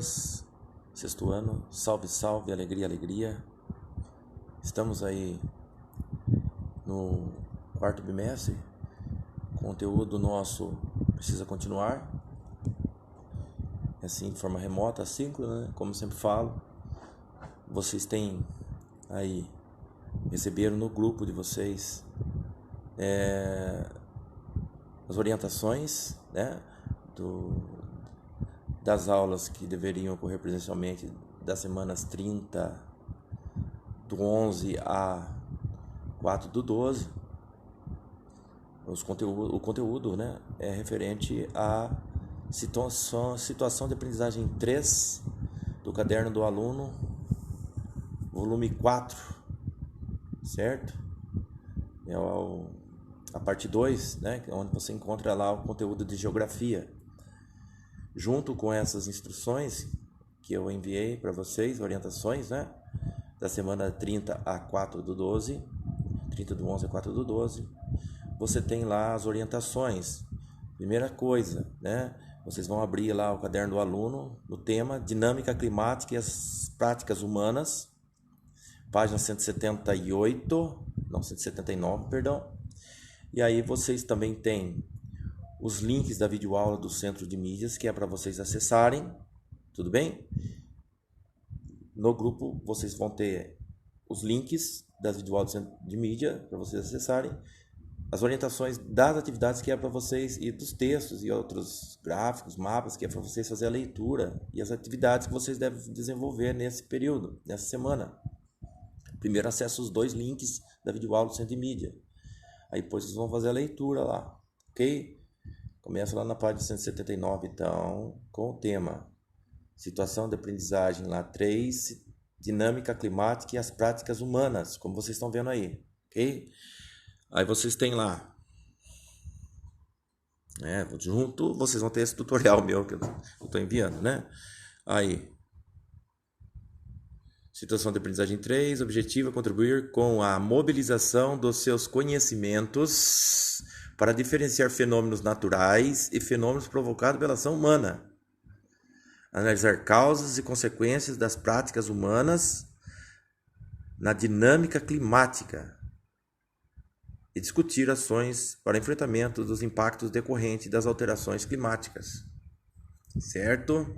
Sexto ano, salve, salve, alegria, alegria. Estamos aí no quarto bimestre. O conteúdo nosso precisa continuar. Assim, de forma remota, assíncrona, né? Como sempre falo. Vocês têm aí, receberam no grupo de vocês as orientações, né? Das aulas que deveriam ocorrer presencialmente das semanas 30 do 11 a 4 do 12. O conteúdo, né, é referente à situação de aprendizagem 3 do caderno do aluno, volume 4, certo? É a parte 2, né, onde você encontra lá o conteúdo de geografia. Junto com essas instruções que eu enviei para vocês, orientações, né, da semana 30 a 4 do 12, 30 do 11 a 4 do 12, você tem lá as orientações. Primeira coisa, né, vocês vão abrir lá o caderno do aluno, no tema Dinâmica Climática e as Práticas Humanas, página 179, perdão. E aí vocês também têm os links da videoaula do Centro de Mídias, que é para vocês acessarem, tudo bem? No grupo vocês vão ter os links das videoaulas do Centro de Mídia para vocês acessarem, as orientações das atividades que é para vocês e dos textos e outros gráficos, mapas que é para vocês fazer a leitura e as atividades que vocês devem desenvolver nesse período, nessa semana. Primeiro acessa os 2 links da videoaula do Centro de Mídia. Aí depois vocês vão fazer a leitura lá, ok? Começa lá na página 179, então, com o tema Situação de aprendizagem lá 3, Dinâmica climática e as práticas humanas, como vocês estão vendo aí, ok? Aí vocês têm lá, junto vocês vão ter esse tutorial meu que eu estou enviando, né? Aí, situação de aprendizagem 3, objetivo é contribuir com a mobilização dos seus conhecimentos para diferenciar fenômenos naturais e fenômenos provocados pela ação humana. Analisar causas e consequências das práticas humanas na dinâmica climática e discutir ações para enfrentamento dos impactos decorrentes das alterações climáticas, certo?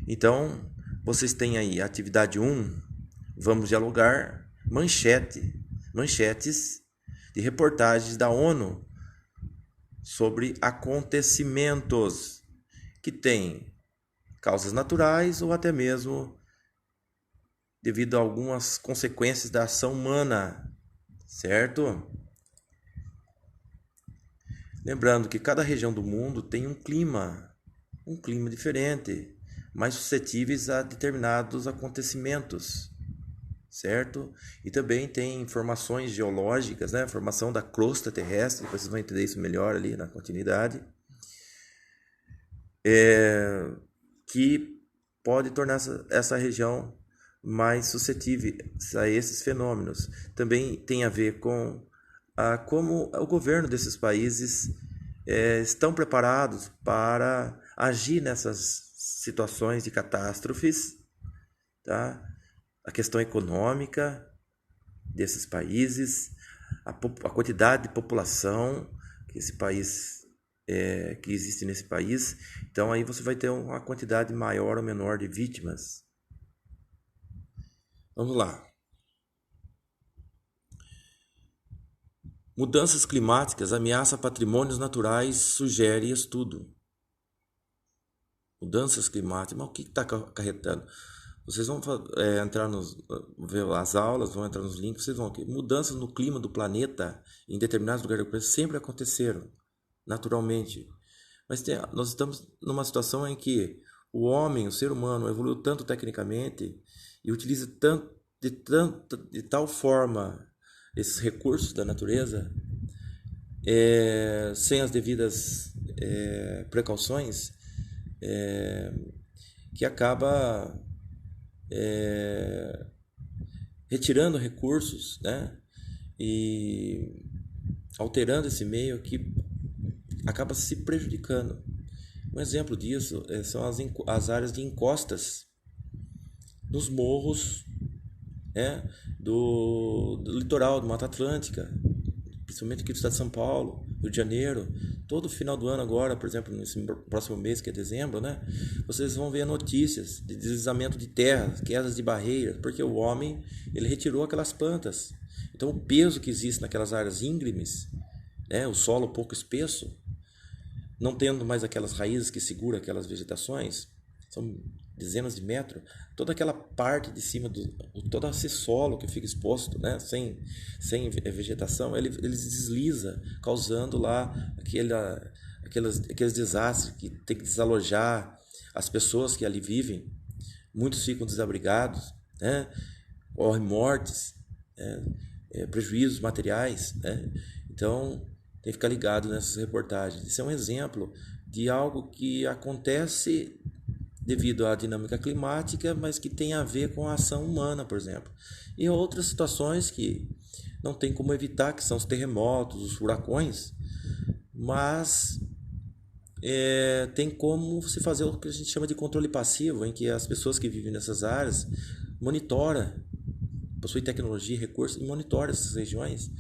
Então, vocês têm aí a atividade 1, vamos dialogar manchetes de reportagens da ONU sobre acontecimentos que têm causas naturais ou até mesmo devido a algumas consequências da ação humana, certo? Lembrando que cada região do mundo tem um clima diferente, mais suscetíveis a determinados acontecimentos, certo? E também tem informações geológicas, né? Formação da crosta terrestre, vocês vão entender isso melhor ali na continuidade, que pode tornar essa região mais suscetível a esses fenômenos. Também tem a ver com como o governo desses países estão preparados para agir nessas situações de catástrofes, tá? A questão econômica desses países, a quantidade de população que esse país que existe nesse país. Então aí você vai ter uma quantidade maior ou menor de vítimas. Vamos lá. Mudanças climáticas ameaçam patrimônios naturais, sugere estudo. Mudanças climáticas, mas o que está acarretando? Vocês vão entrar ver as aulas, vão entrar nos links, vocês vão ver. Mudanças no clima do planeta em determinados lugares do planeta sempre aconteceram, naturalmente. Mas nós estamos numa situação em que o homem, o ser humano, evoluiu tanto tecnicamente e utiliza de tal forma esses recursos da natureza, sem as devidas precauções, que acaba retirando recursos, né? E alterando esse meio que acaba se prejudicando. Um exemplo disso são as áreas de encostas nos morros, do litoral, do Mata Atlântica, principalmente aqui do estado de São Paulo, Rio de Janeiro. Todo final do ano agora, por exemplo, nesse próximo mês, que é dezembro, né? Vocês vão ver notícias de deslizamento de terras, quedas de barreiras, porque o homem, ele retirou aquelas plantas. Então, o peso que existe naquelas áreas íngremes, o solo pouco espesso, não tendo mais aquelas raízes que seguram aquelas vegetações, são dezenas de metros, toda aquela parte de cima todo esse solo que fica exposto, né, sem vegetação, ele desliza, causando lá aqueles desastres que tem que desalojar as pessoas que ali vivem. Muitos ficam desabrigados, né, ocorrem mortes, prejuízos materiais, né? Então tem que ficar ligado nessas reportagens. Isso é um exemplo de algo que acontece devido à dinâmica climática, mas que tem a ver com a ação humana, por exemplo. E outras situações que não tem como evitar, que são os terremotos, os furacões, mas tem como se fazer o que a gente chama de controle passivo, em que as pessoas que vivem nessas áreas monitoram, possuem tecnologia e recursos e monitoram essas regiões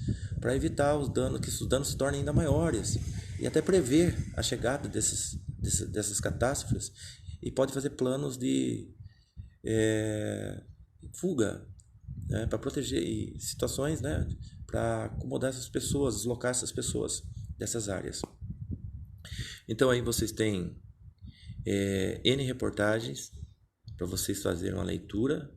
para evitar os danos, que os danos se tornem ainda maiores e até prever a chegada dessas catástrofes, e pode fazer planos de fuga, né, para proteger situações, né, para acomodar essas pessoas, deslocar essas pessoas dessas áreas. Então aí vocês têm N reportagens para vocês fazerem uma leitura,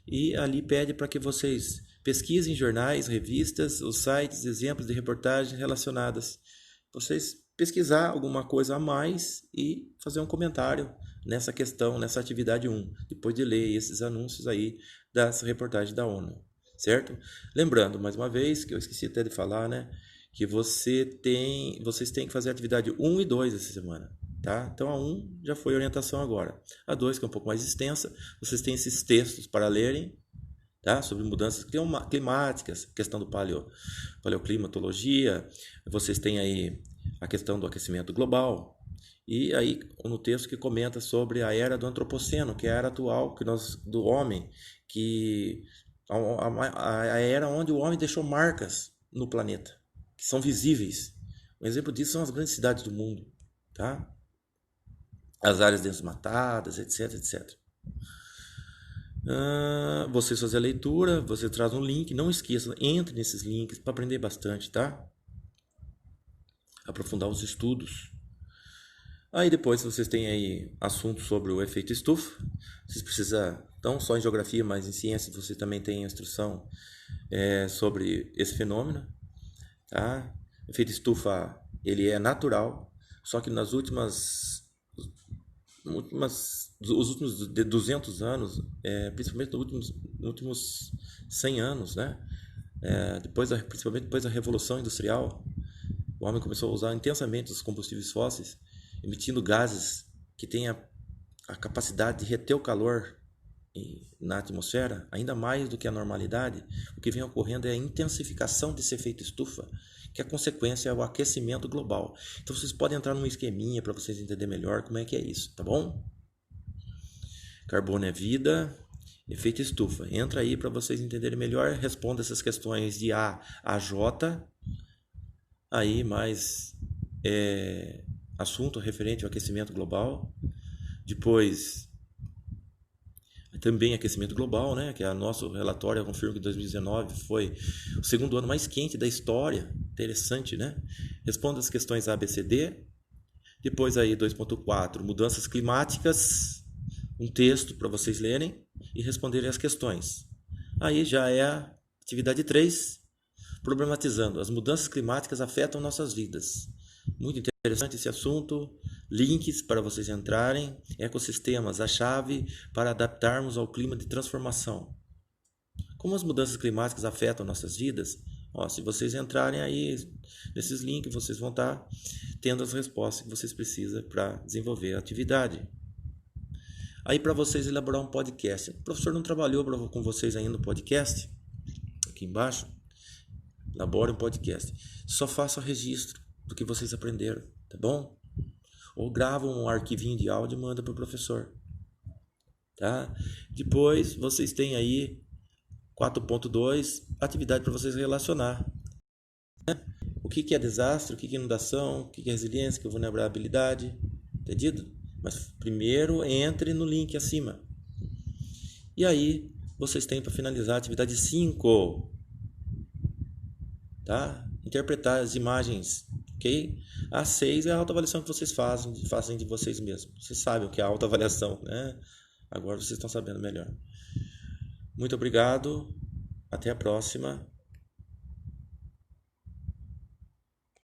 e ali pede para que vocês pesquisem jornais, revistas, os sites, exemplos de reportagens relacionadas. Vocês pesquisar alguma coisa a mais e fazer um comentário nessa questão, nessa atividade 1, depois de ler esses anúncios aí das reportagens da ONU, certo? Lembrando, mais uma vez, que eu esqueci até de falar, né, que vocês têm que fazer a atividade 1 e 2 essa semana, tá? Então a 1 já foi orientação agora. A 2, que é um pouco mais extensa, vocês têm esses textos para lerem, tá? Sobre mudanças climáticas, questão do paleoclimatologia, vocês têm aí a questão do aquecimento global, e aí no texto que comenta sobre a era do antropoceno, que é a era atual do homem, que a era onde o homem deixou marcas no planeta, que são visíveis. Um exemplo disso são as grandes cidades do mundo, tá? As áreas desmatadas, etc, etc. Você fazer a leitura, você traz um link, não esqueça, entre nesses links para aprender bastante, tá? Aprofundar os estudos. Aí depois vocês têm aí assuntos sobre o efeito estufa. Vocês precisam, não só em geografia, mas em ciência, você também tem instrução sobre esse fenômeno, tá? O efeito estufa, ele é natural, só que os últimos 200 anos, principalmente nos últimos 100 anos, né? Principalmente depois da Revolução Industrial, o homem começou a usar intensamente os combustíveis fósseis, emitindo gases que têm a capacidade de reter o calor na atmosfera, ainda mais do que a normalidade. O que vem ocorrendo é a intensificação desse efeito estufa, que a consequência é o aquecimento global. Então vocês podem entrar num esqueminha para vocês entenderem melhor como é que é isso, tá bom? Carbono é vida, efeito estufa. Entra aí para vocês entenderem melhor, responda essas questões de A a J, aí mais assunto referente ao aquecimento global. Depois também aquecimento global, né? Que nosso relatório confirma que 2019 foi o segundo ano mais quente da história. Interessante, né? Responda as questões A, B, C, D. Depois aí 2.4, mudanças climáticas, um texto para vocês lerem e responderem as questões. Aí já é a atividade 3, problematizando. As mudanças climáticas afetam nossas vidas. Muito interessante esse assunto. Links para vocês entrarem. Ecossistemas, a chave para adaptarmos ao clima de transformação. Como as mudanças climáticas afetam nossas vidas? Se vocês entrarem aí nesses links, vocês vão estar tendo as respostas que vocês precisam para desenvolver a atividade. Aí para vocês elaborar um podcast. O professor não trabalhou com vocês ainda no podcast? Aqui embaixo. Elabore um podcast. Só faça registro do que vocês aprenderam, tá bom? Ou grava um arquivinho de áudio e manda para o professor. Tá? Depois vocês têm aí 4.2, atividade para vocês relacionar. O que é desastre, o que é inundação, o que é resiliência, o que é vulnerabilidade. Entendido? Mas primeiro entre no link acima. E aí vocês têm para finalizar a atividade 5. Tá? Interpretar as imagens, ok? A 6 é a autoavaliação que vocês fazem de vocês mesmos. Vocês sabem o que é a autoavaliação, né? Agora vocês estão sabendo melhor. Muito obrigado. Até a próxima.